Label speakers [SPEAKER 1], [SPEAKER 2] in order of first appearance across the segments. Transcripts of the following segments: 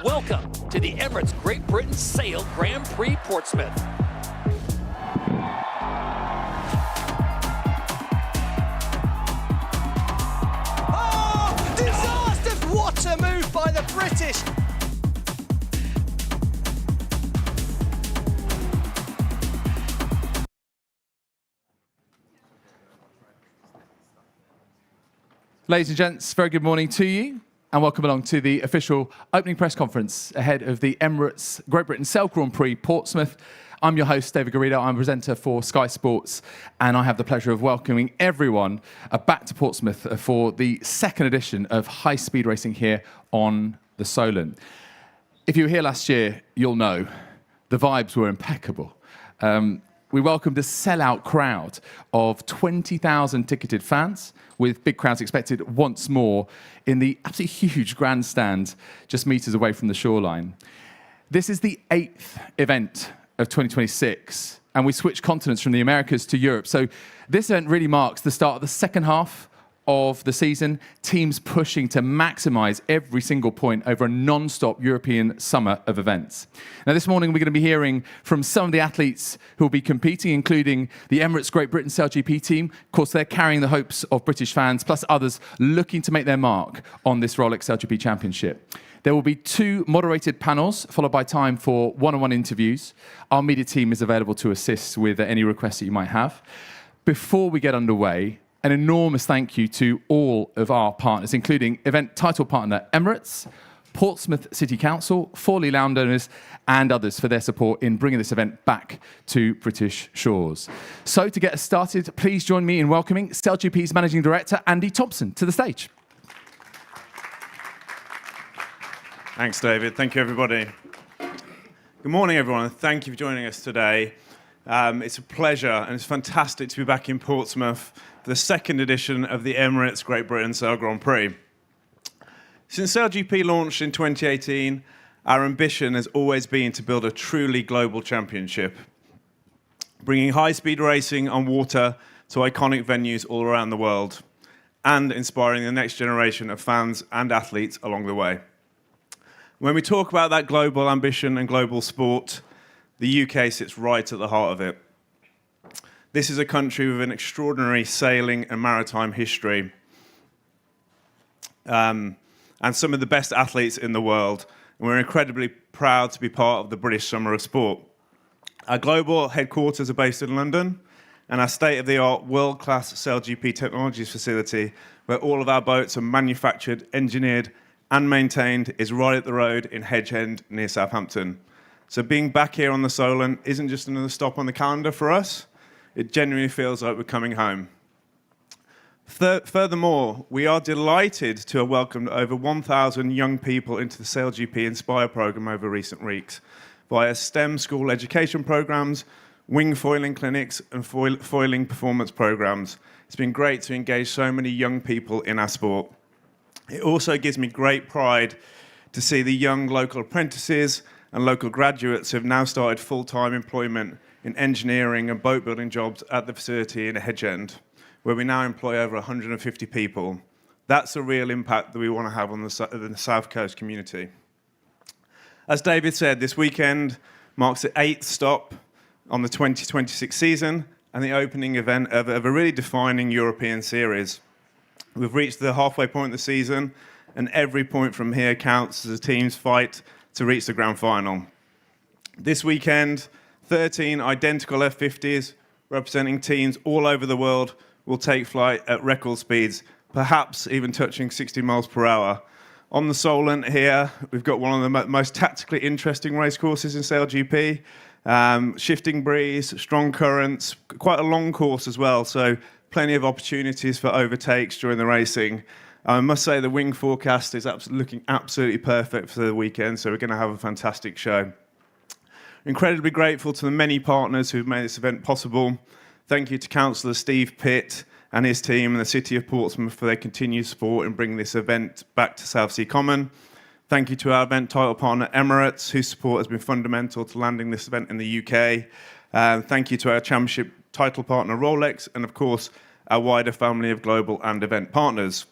[SPEAKER 1] Welcome to the Emirates Great Britain Sail Grand Prix Portsmouth.
[SPEAKER 2] Oh, disaster! What a move by the British!
[SPEAKER 3] Ladies and gents, very good morning to you and welcome along to the official opening press conference ahead of the Emirates Great Britain Sail Grand Prix Portsmouth. I'm your host, David Garrido. I'm a presenter for Sky Sports and I have the pleasure of welcoming everyone back to Portsmouth for the second edition of high speed racing here on the Solent. If you were here last year, you'll know the vibes were impeccable. We welcomed a sellout crowd of 20,000 ticketed fans, with big crowds expected once more in the absolutely huge grandstand just metres away from the shoreline. This is the 8th event of 2026, and we switched continents from the Americas to Europe. So this event really marks the start of the second half of the season, teams pushing to maximise every single point over a non-stop European summer of events. Now this morning we're going to be hearing from some of the athletes who will be competing, including the Emirates Great Britain SailGP team. Of course, they're carrying the hopes of British fans, plus others looking to make their mark on this Rolex SailGP Championship. There will be 2 moderated panels, followed by time for one-on-one interviews. Our media team is available to assist with any requests that you might have. Before we get underway, an enormous thank you to all of our partners, including event title partner Emirates, Portsmouth City Council, Forley landowners, and others for their support in bringing this event back to British shores. So to get us started, please join me in welcoming SailGP's Managing Director, Andy Thompson, to the stage.
[SPEAKER 4] Thanks, David. Thank you, everybody. Good morning, everyone. Thank you for joining us today. It's a pleasure and it's fantastic to be back in Portsmouth for the second edition of the Emirates Great Britain Sail Grand Prix. Since SailGP launched in 2018, our ambition has always been to build a truly global championship, bringing high-speed racing on water to iconic venues all around the world and inspiring the next generation of fans and athletes along the way. When we talk about that global ambition and global sport, the UK sits right at the heart of it. This is a country with an extraordinary sailing and maritime history, and some of the best athletes in the world. And we're incredibly proud to be part of the British Summer of Sport. Our global headquarters are based in London, and our state-of-the-art, world-class SailGP Technologies facility, where all of our boats are manufactured, engineered, and maintained, is right at the road in Hedge End near Southampton. So being back here on the Solent isn't just another stop on the calendar for us. It genuinely feels like we're coming home. Furthermore, we are delighted to have welcomed over 1,000 young people into the SailGP Inspire program over recent weeks via STEM school education programs, wing foiling clinics, and foiling performance programs. It's been great to engage so many young people in our sport. It also gives me great pride to see the young local apprentices and local graduates who have now started full-time employment in engineering and boat building jobs at the facility in Hedge End, where we now employ over 150 people. That's a real impact that we want to have on the South Coast community. As David said, this weekend marks the 8th stop on the 2026 season and the opening event of a really defining European series. We've reached the halfway point of the season, and every point from here counts as a team's fight to reach the grand final. This weekend, 13 identical F50s representing teams all over the world will take flight at record speeds, perhaps even touching 60 miles per hour. On the Solent here, we've got one of the most tactically interesting race courses in SailGP. Shifting breeze, strong currents, quite a long course as well, so plenty of opportunities for overtakes during the racing. I must say the wing forecast is looking absolutely perfect for the weekend, so we're going to have a fantastic show. Incredibly grateful to the many partners who've made this event possible. Thank you to Councillor Steve Pitt and his team and the City of Portsmouth for their continued support in bringing this event back to South Sea Common. Thank you to our event title partner Emirates, whose support has been fundamental to landing this event in the UK. Thank you to our championship title partner Rolex, and of course our wider family of global and event partners.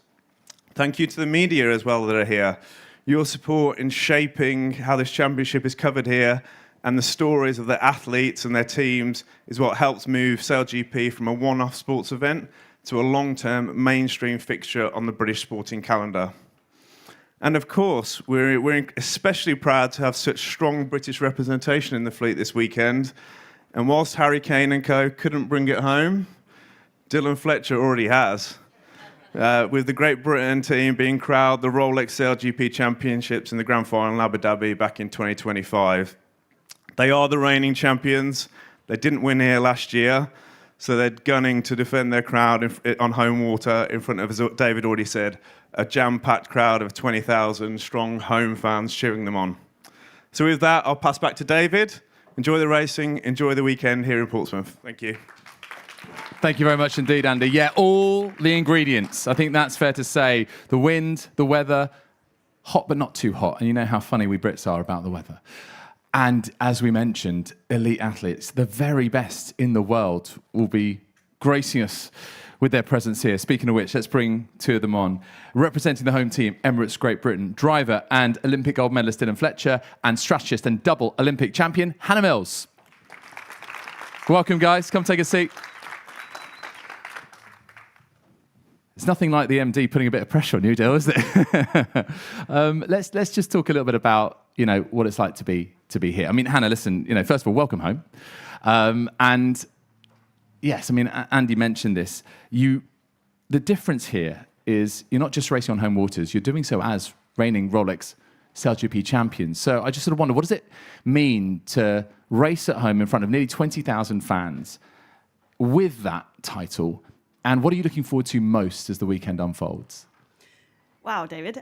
[SPEAKER 4] Thank you to the media as well that are here. Your support in shaping how this championship is covered here and the stories of the athletes and their teams is what helps move SailGP from a one-off sports event to a long-term mainstream fixture on the British sporting calendar. And of course, we're especially proud to have such strong British representation in the fleet this weekend. And whilst Harry Kane and co couldn't bring it home, Dylan Fletcher already has. With the Great Britain team being crowned the Rolex SailGP Championships in the Grand Final in Abu Dhabi back in 2025. They are the reigning champions. They didn't win here last year, so they're gunning to defend their crowd on home water in front of, as David already said, a jam-packed crowd of 20,000 strong home fans cheering them on. So with that, I'll pass back to David. Enjoy the racing, enjoy the weekend here in Portsmouth. Thank you.
[SPEAKER 3] Thank you very much indeed, Andy. Yeah, all the ingredients. I think that's fair to say. The wind, the weather, hot but not too hot. And you know how funny we Brits are about the weather. And as we mentioned, elite athletes, the very best in the world, will be gracing us with their presence here. Speaking of which, let's bring two of them on. Representing the home team, Emirates Great Britain, driver and Olympic gold medalist Dylan Fletcher, and strategist and double Olympic champion Hannah Mills. Welcome, guys. Come take a seat. It's nothing like the MD putting a bit of pressure on you, Dill, is it? Let's just talk a little bit about what it's like to be here. I mean, Hannah, listen. First of all, welcome home. And yes, I mean, Andy mentioned this. The difference here is you're not just racing on home waters. You're doing so as reigning Rolex SailGP champions. So I just sort of wonder, what does it mean to race at home in front of nearly 20,000 fans with that title? And what are you looking forward to most as the weekend unfolds?
[SPEAKER 5] Wow, David.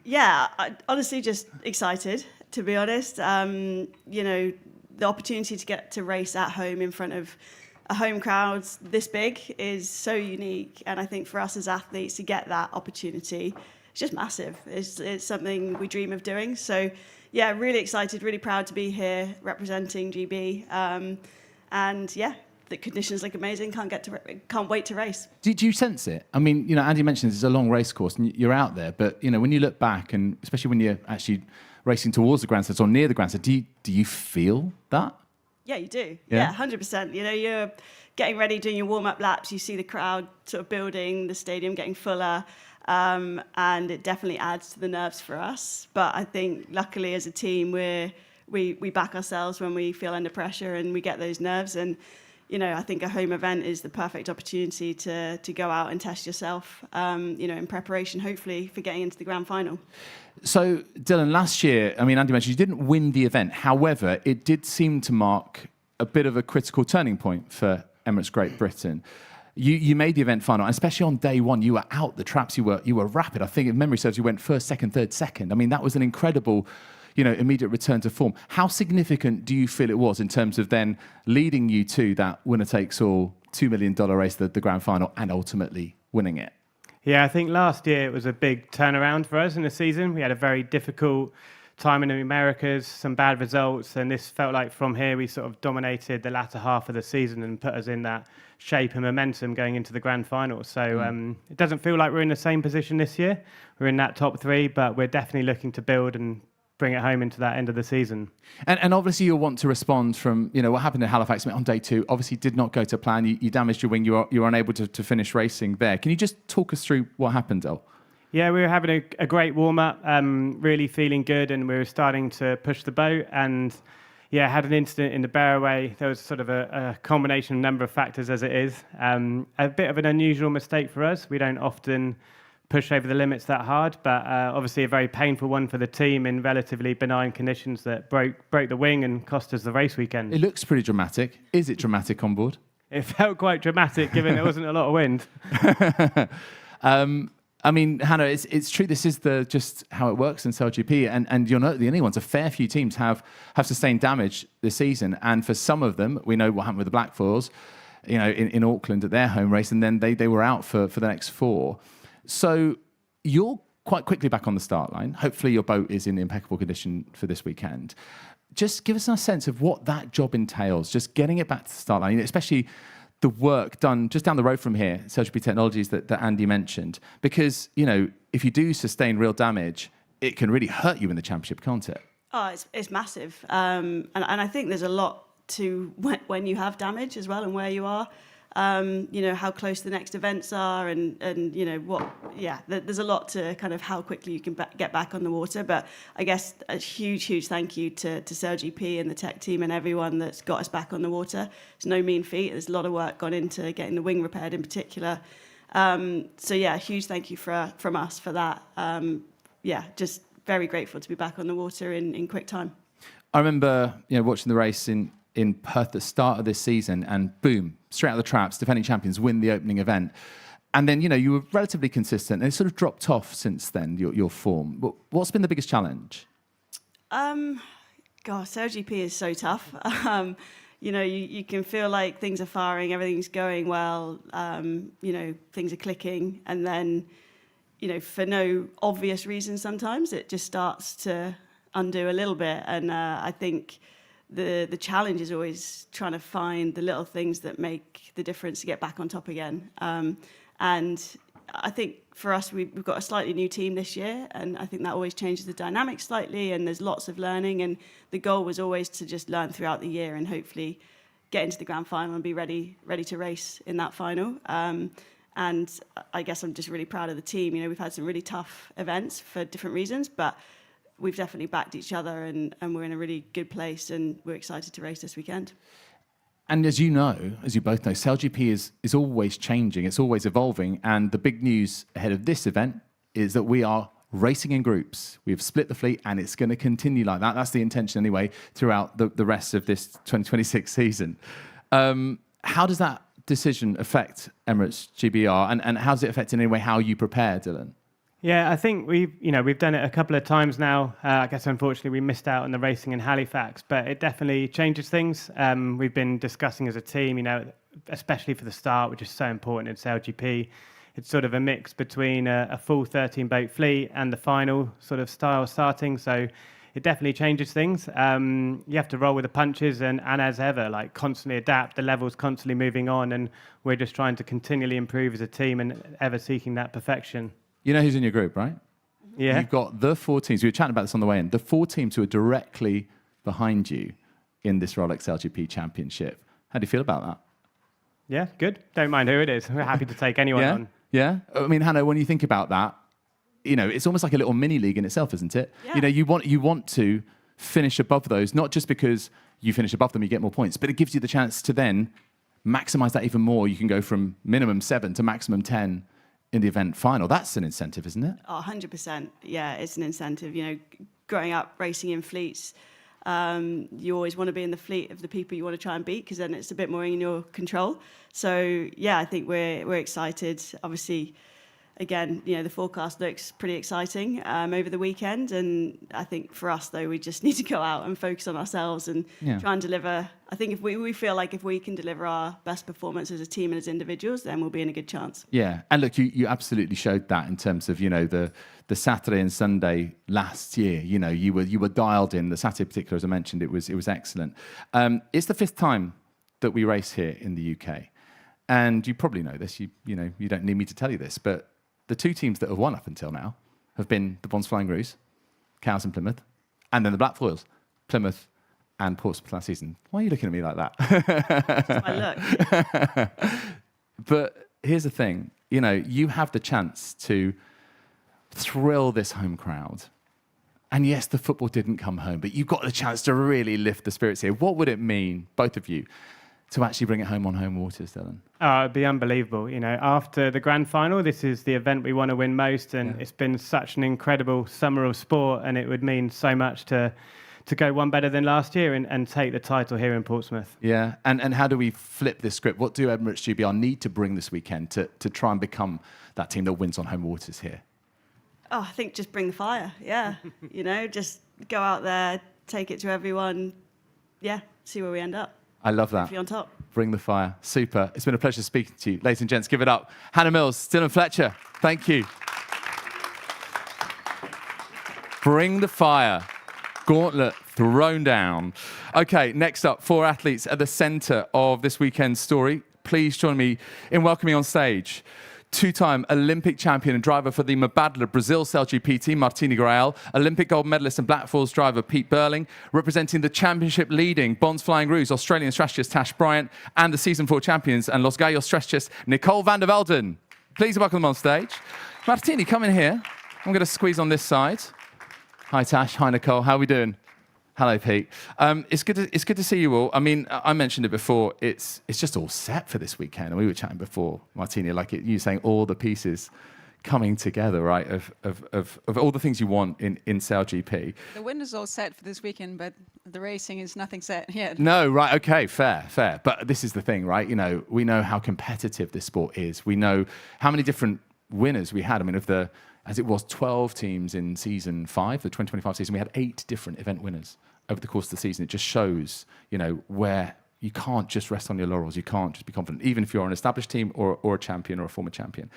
[SPEAKER 5] Yeah, honestly, just excited, to be honest. The opportunity to get to race at home in front of a home crowd this big is so unique. And I think for us as athletes to get that opportunity, it's just massive. It's something we dream of doing. So, yeah, really excited, really proud to be here representing GB. And, yeah. The conditions look amazing. Can't wait to race.
[SPEAKER 3] Do you sense it? I mean, Andy mentioned it's a long race course, and you're out there. But when you look back, and especially when you're actually racing towards the grandstand or near the grandstand, do you feel that?
[SPEAKER 5] Yeah, you do. Yeah, 100%. You're getting ready, doing your warm-up laps. You see the crowd sort of building, the stadium getting fuller, and it definitely adds to the nerves for us. But I think, luckily, as a team, we back ourselves when we feel under pressure and we get those nerves. And I think a home event is the perfect opportunity to go out and test yourself, in preparation, hopefully, for getting into the grand final.
[SPEAKER 3] So, Dylan, last year, I mean, Andy mentioned you didn't win the event. However, it did seem to mark a bit of a critical turning point for Emirates Great Britain. You made the event final, and especially on day one, you were out the traps. You were rapid. I think, if memory serves, you went first, second, third, second. I mean, that was an incredible immediate return to form. How significant do you feel it was in terms of then leading you to that winner-takes-all $2 million race, the grand final, and ultimately winning it?
[SPEAKER 6] Yeah, I think last year it was a big turnaround for us in the season. We had a very difficult time in the Americas, some bad results, and this felt like from here we sort of dominated the latter half of the season and put us in that shape and momentum going into the grand final. So it doesn't feel like we're in the same position this year. We're in that top three, but we're definitely looking to build and bring it home into that end of the season.
[SPEAKER 3] And obviously you'll want to respond from, what happened in Halifax on day two. Obviously did not go to plan. You damaged your wing. You were unable to finish racing there. Can you just talk us through what happened, Del?
[SPEAKER 6] Yeah, we were having a great warm-up, really feeling good, and we were starting to push the boat. And, yeah, had an incident in the bearway. There was sort of a combination of number of factors as it is. A bit of an unusual mistake for us. We don't often push over the limits that hard, but obviously a very painful one for the team in relatively benign conditions that broke the wing and cost us the race weekend.
[SPEAKER 3] It looks pretty dramatic. Is it dramatic on board?
[SPEAKER 6] It felt quite dramatic, given there wasn't a lot of wind.
[SPEAKER 3] I mean, Hannah, it's true. This is just how it works in SailGP, and you'll note the only ones. A fair few teams have sustained damage this season, and for some of them, we know what happened with the Blackfoils, in Auckland at their home race, and then they were out for the next four. So you're quite quickly back on the start line. Hopefully your boat is in impeccable condition for this weekend. Just give us a sense of what that job entails, just getting it back to the start line, especially the work done just down the road from here, SailGP Technologies that Andy mentioned. Because, if you do sustain real damage, it can really hurt you in the championship, can't it?
[SPEAKER 5] Oh, it's massive. And I think there's a lot to when you have damage as well and where you are. How close the next events are and there's a lot to kind of how quickly you can get back on the water. But I guess a huge thank you to SailGP and the tech team and everyone that's got us back on the water. It's no mean feat. There's a lot of work gone into getting the wing repaired in particular. A huge thank you from us for that. Just very grateful to be back on the water in quick time.
[SPEAKER 3] I remember watching the race in Perth at the start of this season, and boom, straight out of the traps, defending champions win the opening event. And then, you were relatively consistent, and it sort of dropped off since then, your form. What's been the biggest challenge?
[SPEAKER 5] SailGP is so tough. You can feel like things are firing, everything's going well, things are clicking, and then, for no obvious reason sometimes, it just starts to undo a little bit. And I think the challenge is always trying to find the little things that make the difference to get back on top again. And I think for us, we've got a slightly new team this year, and I think that always changes the dynamic slightly, and there's lots of learning, and the goal was always to just learn throughout the year and hopefully get into the grand final and be ready to race in that final. And I guess I'm just really proud of the team. We've had some really tough events for different reasons, but we've definitely backed each other, and we're in a really good place, and we're excited to race this weekend.
[SPEAKER 3] And as you both know, SailGP is always changing, it's always evolving, and the big news ahead of this event is that we are racing in groups. We've split the fleet, and it's going to continue like that. That's the intention anyway, throughout the rest of this 2026 season. How does that decision affect Emirates GBR, and how does it affect in any way how you prepare, Dylan?
[SPEAKER 6] Yeah, I think we've done it a couple of times now. I guess unfortunately we missed out on the racing in Halifax, but it definitely changes things. We've been discussing as a team, especially for the start, which is so important in SailGP. It's sort of a mix between a full 13-boat fleet and the final sort of style starting. So it definitely changes things. You have to roll with the punches and as ever, like constantly adapt. The level's constantly moving on, and we're just trying to continually improve as a team and ever seeking that perfection.
[SPEAKER 3] You know who's in your group, right?
[SPEAKER 6] Yeah.
[SPEAKER 3] You've got the 4 teams. We were chatting about this on the way in. The 4 teams who are directly behind you in this Rolex SailGP Championship. How do you feel about that?
[SPEAKER 6] Yeah, good. Don't mind who it is. We're happy to take anyone on.
[SPEAKER 3] Yeah? I mean, Hannah, when you think about that, it's almost like a little mini league in itself, isn't it?
[SPEAKER 5] Yeah.
[SPEAKER 3] You want to finish above those, not just because you finish above them, you get more points, but it gives you the chance to then maximize that even more. You can go from minimum 7 to maximum 10 in the event final. That's an incentive, isn't it?
[SPEAKER 5] Oh, 100%. Yeah, it's an incentive. Growing up racing in fleets, you always want to be in the fleet of the people you want to try and beat, because then it's a bit more in your control. So yeah, I think we're excited. Obviously, again, the forecast looks pretty exciting over the weekend, and I think for us though, we just need to go out and focus on ourselves and try and deliver. I think if we feel like if we can deliver our best performance as a team and as individuals, then we'll be in a good chance.
[SPEAKER 3] Yeah, and look, you absolutely showed that in terms of the Saturday and Sunday last year. You were dialed in. The Saturday in particular, as I mentioned, it was excellent. It's the 5th time that we race here in the UK, and you probably know this. You don't need me to tell you this, but the 2 teams that have won up until now have been the Bonds Flying Roos, Cows and Plymouth, and then the Black Foils, Plymouth and Portsmouth last season. Why are you looking at me like that?
[SPEAKER 5] That's my look.
[SPEAKER 3] But here's the thing, you have the chance to thrill this home crowd. And yes, the football didn't come home, but you've got the chance to really lift the spirits here. What would it mean, both of you, to actually bring it home on home waters, Dylan?
[SPEAKER 6] Oh, it'd be unbelievable. After the grand final, this is the event we want to win most, and it's been such an incredible summer of sport, and it would mean so much to go one better than last year and take the title here in Portsmouth.
[SPEAKER 3] Yeah, and how do we flip this script? What do Emirates GBR need to bring this weekend to try and become that team that wins on home waters here?
[SPEAKER 5] Oh, I think just bring the fire. Yeah, just go out there, take it to everyone. Yeah, see where we end up.
[SPEAKER 3] I love that.
[SPEAKER 5] Hopefully on top.
[SPEAKER 3] Bring the fire. Super. It's been a pleasure speaking to you. Ladies and gents, give it up. Hannah Mills, Dylan Fletcher, thank you. Bring the fire. Gauntlet thrown down. Okay, next up, 4 athletes at the centre of this weekend's story. Please join me in welcoming on stage two-time Olympic champion and driver for the Mubadala Brazil SailGP team, Martini Grael, Olympic gold medalist and Black Falls driver Pete Burling, representing the championship leading Bonds Flying Ruse Australian strategist Tash Bryant, and the season 4 champions and Los Gallos strategist Nicole van der Velden. Please welcome them on stage. Martini, come in here. I'm going to squeeze on this side. Hi, Tash. Hi, Nicole. How are we doing? Hello, Pete. It's good to see you all. I mean, I mentioned it before. It's just all set for this weekend. And we were chatting before, Martina, like you were saying, all the pieces coming together, right? Of all the things you want in SailGP.
[SPEAKER 7] The wind is all set for this weekend, but the racing is nothing set yet.
[SPEAKER 3] No, right? Okay, fair. But this is the thing, right? You know, we know how competitive this sport is. We know how many different winners we had. I mean, as it was 12 teams in season 5, the 2025 season, we had 8 different event winners over the course of the season. It just shows, you know, where you can't just rest on your laurels. You can't just be confident, even if you're an established team or a champion or a former champion.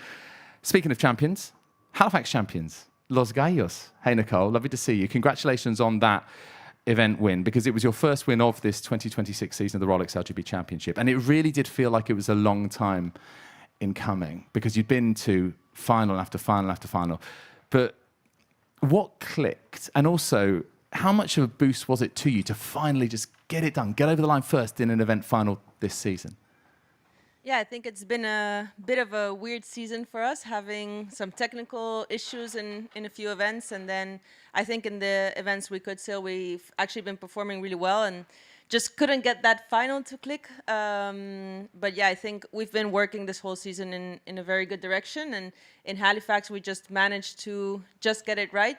[SPEAKER 3] Speaking of champions, Halifax champions, Los Gallos. Hey, Nicole, lovely to see you. Congratulations on that event win, because it was your first win of this 2026 season of the Rolex SailGP Championship. And it really did feel like it was a long time in coming, because you'd been to final after final after final. But what clicked? And also, how much of a boost was it to you to finally just get it done, get over the line first in an event final this season?
[SPEAKER 8] Yeah, I think it's been a bit of a weird season for us, having some technical issues in a few events. And then I think in the events we could sail, we've actually been performing really well and just couldn't get that final to click. But yeah, I think we've been working this whole season in a very good direction. And in Halifax, we just managed to just get it right.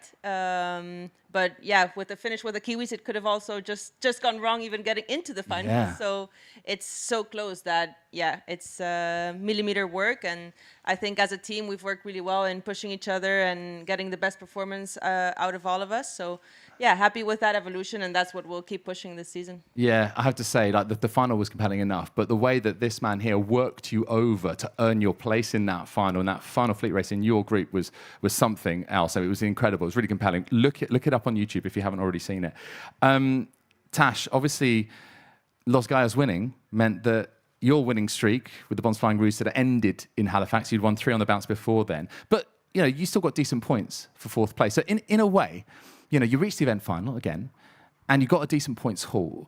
[SPEAKER 8] But yeah, with the finish with the Kiwis, it could have also just gone wrong even getting into the final.
[SPEAKER 3] Yeah.
[SPEAKER 8] So it's so close that, yeah, it's millimeter work. And I think as a team, we've worked really well in pushing each other and getting the best performance out of all of us. So yeah, happy with that evolution, and that's what we'll keep pushing this season.
[SPEAKER 3] Yeah, I have to say, like the final was compelling enough, but the way that this man here worked you over to earn your place in that final fleet race in your group was something else. So it was incredible. It was really compelling. Look it up on YouTube if you haven't already seen it. Tash, obviously, Los Gallos winning meant that your winning streak with the Bonds Flying Ruse had ended in Halifax. You'd won 3 on the bounce before then, but you know you still got decent points for 4th place. So in a way, you know, you reached the event final again, and you got a decent points haul.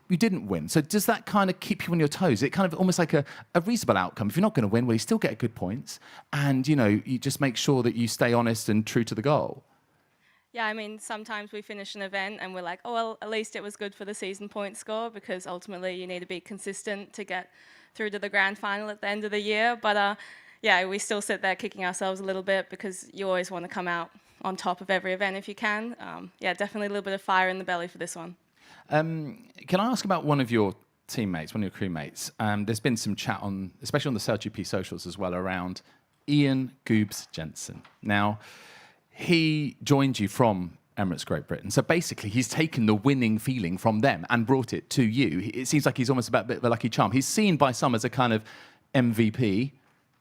[SPEAKER 3] You didn't win. So does that kind of keep you on your toes? Is it kind of almost like a reasonable outcome? If you're not going to win, well, you still get good points, and you know, you just make sure that you stay honest and true to the goal.
[SPEAKER 9] Yeah, I mean, sometimes we finish an event and we're like, oh, well, at least it was good for the season point score, because ultimately you need to be consistent to get through to the grand final at the end of the year. But yeah, we still sit there kicking ourselves a little bit, because you always want to come out on top of every event if you can. Yeah, definitely a little bit of fire in the belly for this one.
[SPEAKER 3] Can I ask about one of your teammates, one of your crewmates? There's been some chat on, especially on the SailGP socials as well, around Ian Goobs Jensen. Now, he joined you from Emirates Great Britain. So basically, he's taken the winning feeling from them and brought it to you. It seems like he's almost a bit of a lucky charm. He's seen by some as a kind of MVP.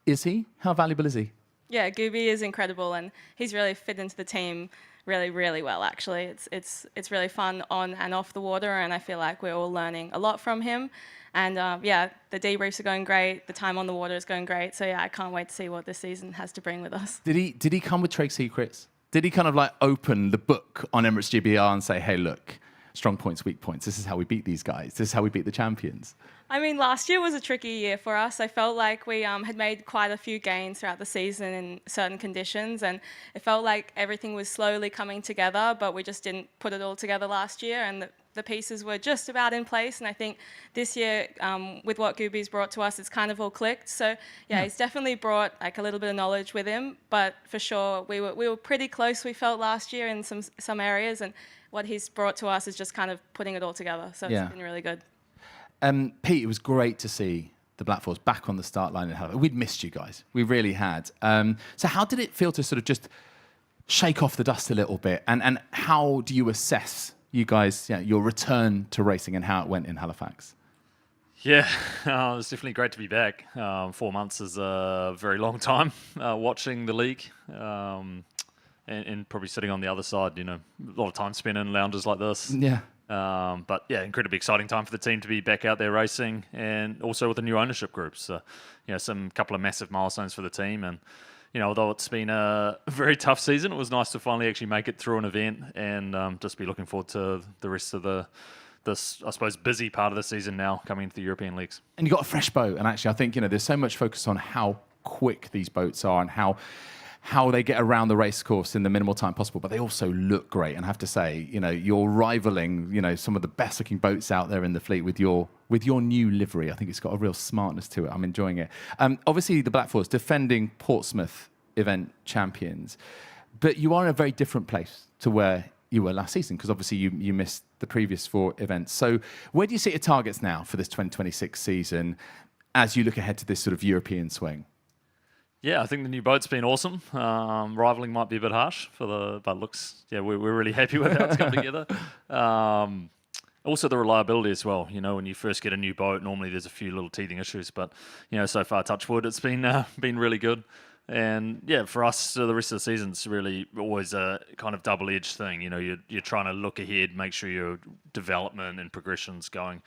[SPEAKER 3] Is he? How valuable is he?
[SPEAKER 9] Yeah, Gooby is incredible, and he's really fit into the team really, really well, actually. It's really fun on and off the water, and I feel like we're all learning a lot from him. And yeah, the debriefs are going great, the time on the water is going great. So yeah, I can't wait to see what this season has to bring with us.
[SPEAKER 3] Did he come with trade secrets? Did he kind of like open the book on Emirates GBR and say, hey, look, strong points, weak points, this is how we beat these guys, this is how we beat the champions?
[SPEAKER 9] I mean, last year was a tricky year for us. I felt like we had made quite a few gains throughout the season in certain conditions, and it felt like everything was slowly coming together, but we just didn't put it all together last year, and the pieces were just about in place. And I think this year, with what Gooby's brought to us, it's kind of all clicked. So yeah, he's definitely brought like a little bit of knowledge with him, but for sure, we were pretty close, we felt, last year in some areas, and what he's brought to us is just kind of putting it all together. So it's been really good.
[SPEAKER 3] Pete, it was great to see the Black Falls back on the start line in Halifax. We'd missed you guys. We really had. So how did it feel to sort of just shake off the dust a little bit? And how do you assess you guys, your return to racing and how it went in Halifax?
[SPEAKER 10] Yeah, it was definitely great to be back. 4 months is a very long time watching the league. And probably sitting on the other side, you know, a lot of time spent in lounges like this.
[SPEAKER 3] Yeah.
[SPEAKER 10] But yeah, incredibly exciting time for the team to be back out there racing, and also with the new ownership groups. Some couple of massive milestones for the team, and although it's been a very tough season, it was nice to finally actually make it through an event, and just be looking forward to the rest of this, I suppose, busy part of the season now coming into the European leagues.
[SPEAKER 3] And you got a fresh boat, and actually, I think there's so much focus on how quick these boats are and how they get around the race course in the minimal time possible, but they also look great. And I have to say, you're rivaling, some of the best looking boats out there in the fleet with your new livery. I think it's got a real smartness to it. I'm enjoying it. Obviously, the Black Force defending Portsmouth event champions, but you are in a very different place to where you were last season, because obviously you missed the previous 4 events. So where do you set your targets now for this 2026 season as you look ahead to this sort of European swing?
[SPEAKER 10] Yeah, I think the new boat's been awesome. Rivaling might be a bit harsh but looks, we're really happy with how it's come together. Also the reliability as well. When you first get a new boat, normally there's a few little teething issues, but so far, touch wood, it's been really good. And yeah, for us, the rest of the season, it's really always a kind of double-edged thing. You're trying to look ahead, make sure your development and progression's going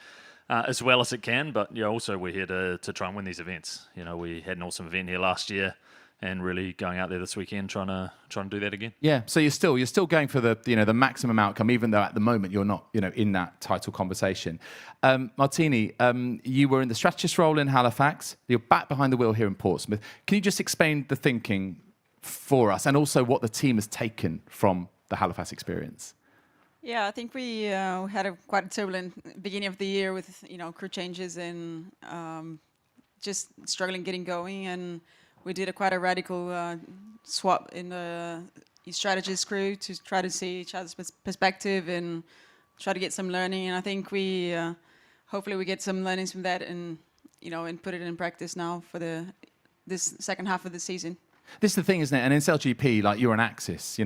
[SPEAKER 10] as well as it can. But also we're here to try and win these events. We had an awesome event here last year, and really going out there this weekend trying to do that again. Yeah.
[SPEAKER 3] So you're still going for the maximum outcome, even though at the moment you're not in that title conversation. Martini, you were in the strategist role in Halifax. You're back behind the wheel here in Portsmouth. Can you just explain the thinking for us, and also what the team has taken from the Halifax experience?
[SPEAKER 7] Yeah, I think we had quite a turbulent beginning of the year with crew changes and just struggling getting going, and we did quite a radical swap in the strategist crew to try to see each other's perspective and try to get some learning. And I think we hopefully we get some learnings from that, and and put it in practice now for this second half of the season.
[SPEAKER 3] This is the thing, isn't it? And in SailGP, like, you're an axis,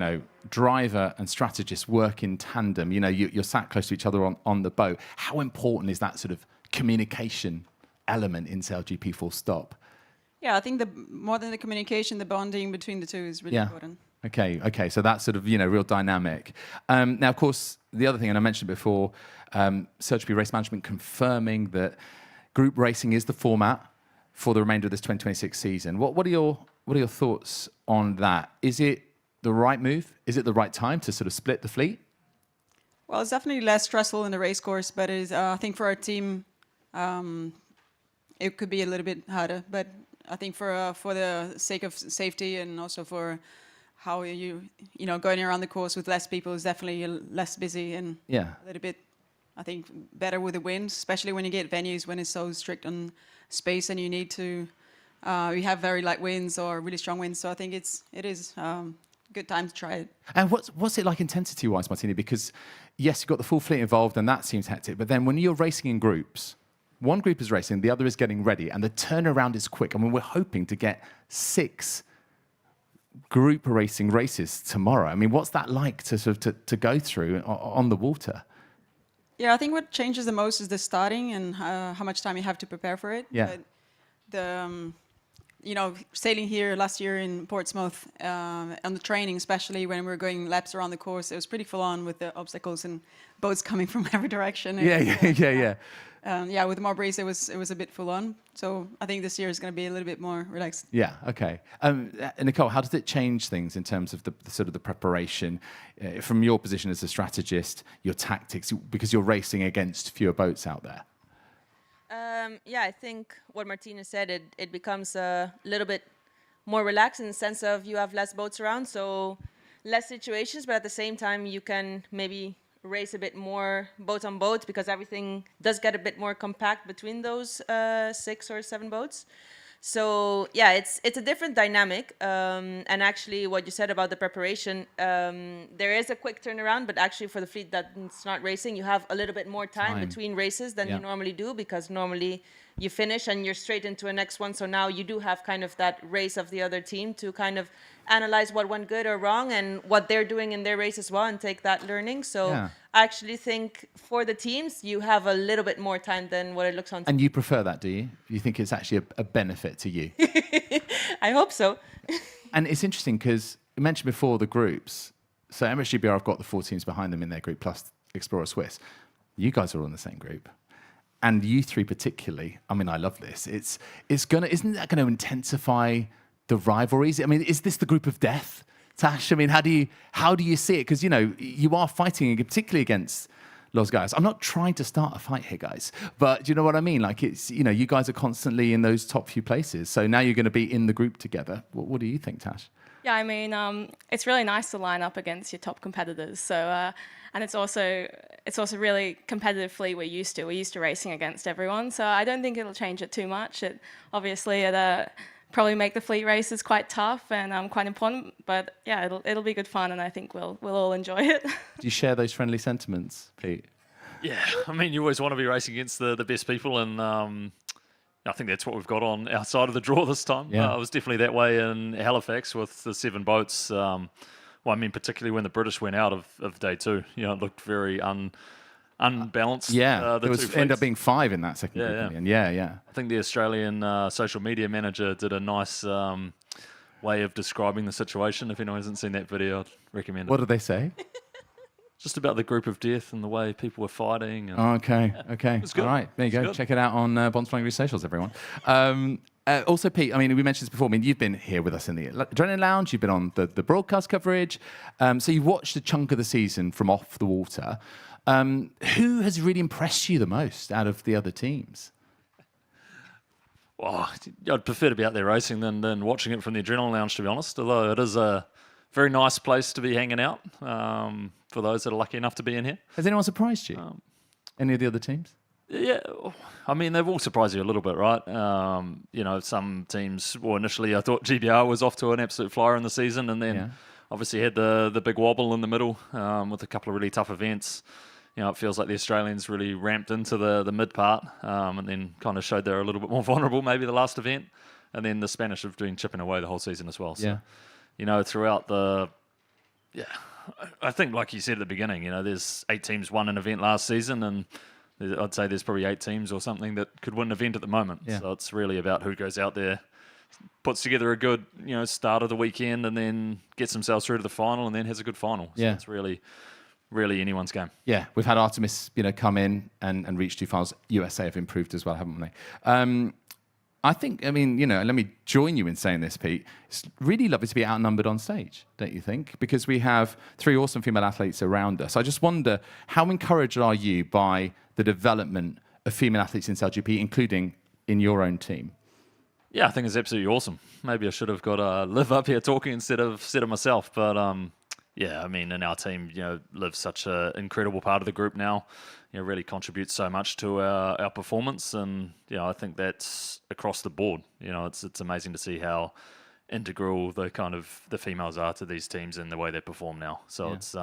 [SPEAKER 3] driver and strategist work in tandem. You're sat close to each other on the boat. How important is that sort of communication element in SailGP, full stop?
[SPEAKER 7] Yeah, I think more than the communication, the bonding between the two is really important.
[SPEAKER 3] Okay. So that's sort of, real dynamic. Now, of course, the other thing, and I mentioned before, SailGP Race Management confirming that group racing is the format for the remainder of this 2026 season. What are your thoughts on that? Is it the right move? Is it the right time to sort of split the fleet?
[SPEAKER 7] Well, it's definitely less stressful in the race course, but I think for our team, it could be a little bit harder. But I think for the sake of safety, and also for how going around the course with less people is definitely less busy, and a little bit, I think, better with the winds, especially when you get venues when it's so strict on space and you need to. We have very light winds or really strong winds, so I think it is a good time to try it.
[SPEAKER 3] And what's it like intensity-wise, Martini? Because yes, you've got the full fleet involved, and that seems hectic. But then when you're racing in groups, one group is racing, the other is getting ready, and the turnaround is quick. I mean, we're hoping to get 6 group racing races tomorrow. I mean, what's that like to go through on the water?
[SPEAKER 7] Yeah, I think what changes the most is the starting and how much time you have to prepare for it.
[SPEAKER 3] Yeah.
[SPEAKER 7] But sailing here last year in Portsmouth, on the training, especially when we were going laps around the course, it was pretty full on with the obstacles and boats coming from every direction.
[SPEAKER 3] Yeah.
[SPEAKER 7] With more breeze, it was a bit full on. So I think this year is going to be a little bit more relaxed.
[SPEAKER 3] Yeah. Okay. Nicole, how does it change things in terms of the sort of the preparation from your position as a strategist, your tactics, because you're racing against fewer boats out there?
[SPEAKER 8] I think what Martina said, it becomes a little bit more relaxed in the sense of you have less boats around, so less situations, but at the same time you can maybe race a bit more boat on boat, because everything does get a bit more compact between those 6 or 7 boats. So yeah, it's a different dynamic. And actually what you said about the preparation, there is a quick turnaround, but actually for the fleet that's not racing, you have a little bit more time between races than you normally do, because normally you finish and you're straight into a next one. So now you do have kind of that race of the other team to kind of analyze what went good or wrong and what they're doing in their race as well, and take that learning. So I actually think for the teams, you have a little bit more time than what it looks on.
[SPEAKER 3] And you prefer that, do you? You think it's actually a benefit to you?
[SPEAKER 8] I hope so.
[SPEAKER 3] And it's interesting because you mentioned before the groups. So Emirates GBR have got the 4 teams behind them in their group, plus Explorer Swiss. You guys are all in the same group. And you three particularly, I mean, I love this. Isn't that going to intensify the rivalries? I mean, is this the group of death, Tash? I mean, how do you see it? Because, you are fighting particularly against Los Gallos. I'm not trying to start a fight here, guys, but do you know what I mean? Like, it's, you guys are constantly in those top few places. So now you're going to be in the group together. What do you think, Tash?
[SPEAKER 9] Yeah, I mean, it's really nice to line up against your top competitors. So, and it's also really competitive fleet we're used to. We're used to racing against everyone. So I don't think it'll change it too much. It probably make the fleet races quite tough and quite important. But yeah, it'll be good fun, and I think we'll all enjoy it.
[SPEAKER 3] Do you share those friendly sentiments, Pete?
[SPEAKER 10] Yeah, I mean, you always want to be racing against the best people, and I think that's what we've got on our side of the draw this time.
[SPEAKER 3] Yeah.
[SPEAKER 10] It was definitely that way in Halifax with the 7 boats. Particularly when the British went out of day 2, it looked very unbalanced.
[SPEAKER 3] Yeah,
[SPEAKER 10] there
[SPEAKER 3] ended up being 5 in that second group. Yeah.
[SPEAKER 10] I think the Australian social media manager did a nice way of describing the situation. If anyone hasn't seen that video, I'd recommend it.
[SPEAKER 3] What did they say?
[SPEAKER 10] Just about the group of death and the way people were fighting. And,
[SPEAKER 3] Okay.
[SPEAKER 10] It's good.
[SPEAKER 3] All right, there you go. Check it out on Bonds Flying Grease socials, everyone. Also, Pete, I mean, we mentioned this before. I mean, you've been here with us in the Adrenaline Lounge. You've been on the broadcast coverage. So you've watched a chunk of the season from off the water. Who has really impressed you the most out of the other teams?
[SPEAKER 10] Well, I'd prefer to be out there racing than watching it from the Adrenaline Lounge, to be honest. Although it is a very nice place to be hanging out for those that are lucky enough to be in here.
[SPEAKER 3] Has anyone surprised you? Any of the other teams?
[SPEAKER 10] Yeah, I mean, they've all surprised you a little bit, right? Some teams, initially I thought GBR was off to an absolute flyer in the season, and then obviously had the big wobble in the middle with a couple of really tough events. It feels like the Australians really ramped into the mid part and then kind of showed they're a little bit more vulnerable maybe the last event. And then the Spanish have been chipping away the whole season as well. So, throughout I think like you said at the beginning, there's 8 teams won an event last season, and I'd say there's probably 8 teams or something that could win an event at the moment.
[SPEAKER 3] Yeah.
[SPEAKER 10] So it's really about who goes out there, puts together a good, start of the weekend, and then gets themselves through to the final, and then has a good final. So it's really anyone's game.
[SPEAKER 3] Yeah, we've had Artemis, come in and reach 2 finals. USA have improved as well, haven't they? I think, let me join you in saying this, Pete. It's really lovely to be outnumbered on stage, don't you think? Because we have 3 awesome female athletes around us. I just wonder, how encouraged are you by the development of female athletes in SailGP, including in your own team?
[SPEAKER 10] Yeah, I think it's absolutely awesome. Maybe I should have got Liv up here talking instead of myself. But in our team, Liv's such an incredible part of the group now. Really contributes so much to our performance, and I think that's across the board. It's amazing to see how integral the females are to these teams and the way they perform now. So it's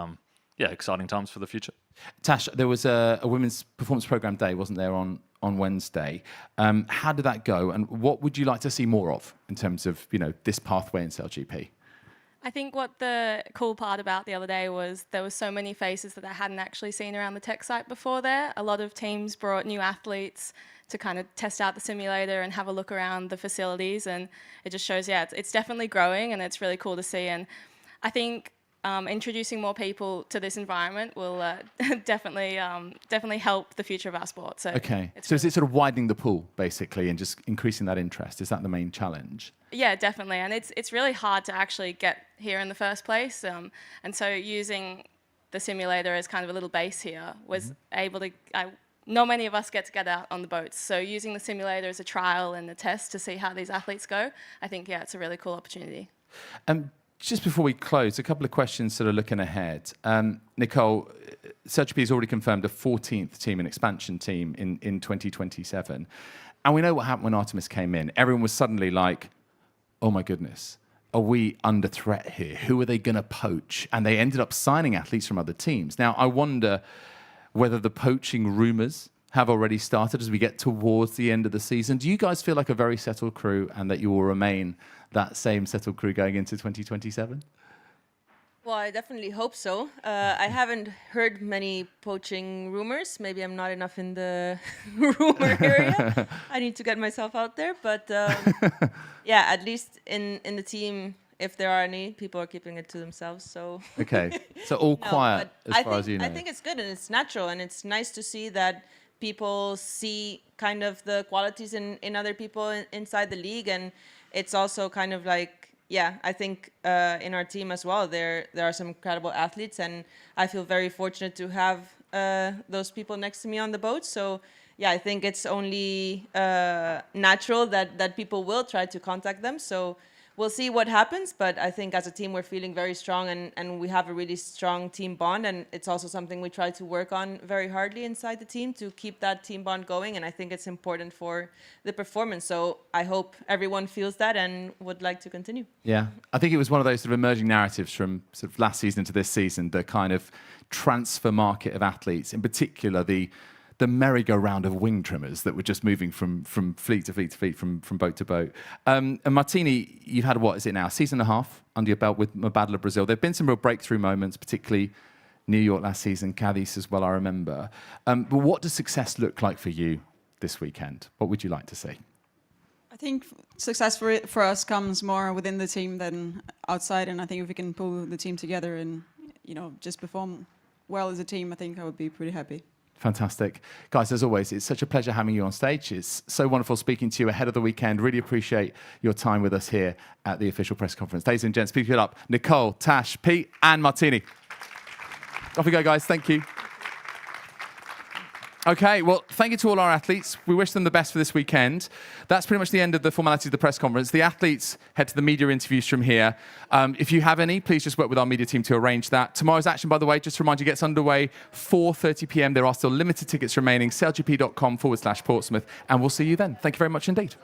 [SPEAKER 10] exciting times for the future.
[SPEAKER 3] Tash, there was a women's performance program day, wasn't there, on Wednesday? How did that go, and what would you like to see more of in terms of this pathway in SailGP?
[SPEAKER 9] I think what the cool part about the other day was there were so many faces that I hadn't actually seen around the tech site before there. A lot of teams brought new athletes to kind of test out the simulator and have a look around the facilities, and it just shows, it's definitely growing, and it's really cool to see. And I think introducing more people to this environment will definitely help the future of our sport. So
[SPEAKER 3] is it sort of widening the pool, basically, and just increasing that interest? Is that the main challenge?
[SPEAKER 9] Yeah, definitely. And it's really hard to actually get here in the first place. And so using the simulator as kind of a little base here was able to... not many of us get to get out on the boats. So using the simulator as a trial and a test to see how these athletes go, I think, it's a really cool opportunity.
[SPEAKER 3] Just before we close, a couple of questions sort of looking ahead. Nicole, SailGP has already confirmed a 14th team, an expansion team in 2027. And we know what happened when Artemis came in. Everyone was suddenly like, oh my goodness, are we under threat here? Who are they going to poach? And they ended up signing athletes from other teams. Now, I wonder whether the poaching rumours have already started as we get towards the end of the season. Do you guys feel like a very settled crew and that you will remain that same settled crew going into 2027?
[SPEAKER 8] Well, I definitely hope so. I haven't heard many poaching rumors. Maybe I'm not enough in the rumor area. I need to get myself out there. But at least in the team, if there are any, people are keeping it to themselves. So
[SPEAKER 3] Okay, so all
[SPEAKER 8] No,
[SPEAKER 3] quiet
[SPEAKER 8] but
[SPEAKER 3] as far as you know.
[SPEAKER 8] I think it's good and it's natural and it's nice to see that people see kind of the qualities in other people inside the league, and it's also kind of like, yeah, I think in our team as well, there are some incredible athletes, and I feel very fortunate to have those people next to me on the boat. So yeah, I think it's only natural that people will try to contact them. So we'll see what happens, but I think as a team we're feeling very strong, and we have a really strong team bond, and it's also something we try to work on very hardly inside the team to keep that team bond going, and I think it's important for the performance. So I hope everyone feels that and would like to continue.
[SPEAKER 3] Yeah, I think it was one of those sort of emerging narratives from sort of last season to this season, the kind of transfer market of athletes, in particular the merry-go-round of wing trimmers that were just moving from fleet to fleet to fleet, from boat to boat. And Martini, you've had, what is it now, a season and a half under your belt with Mubadala Brazil. There have been some real breakthrough moments, particularly New York last season, Cadiz as well, I remember. But what does success look like for you this weekend? What would you like to see?
[SPEAKER 7] I think success for us comes more within the team than outside, and I think if we can pull the team together and just perform well as a team, I think I would be pretty happy.
[SPEAKER 3] Fantastic. Guys, as always, it's such a pleasure having you on stage. It's so wonderful speaking to you ahead of the weekend. Really appreciate your time with us here at the official press conference. Ladies and gents, speak it up. Nicole, Tash, Pete, and Martini. Off we go, guys. Thank you. Okay, well, thank you to all our athletes. We wish them the best for this weekend. That's pretty much the end of the formalities of the press conference. The athletes head to the media interviews from here. If you have any, please just work with our media team to arrange that. Tomorrow's action, by the way, just to remind you, gets underway 4:30 p.m. There are still limited tickets remaining. SailGP.com/Portsmouth, and we'll see you then. Thank you very much indeed.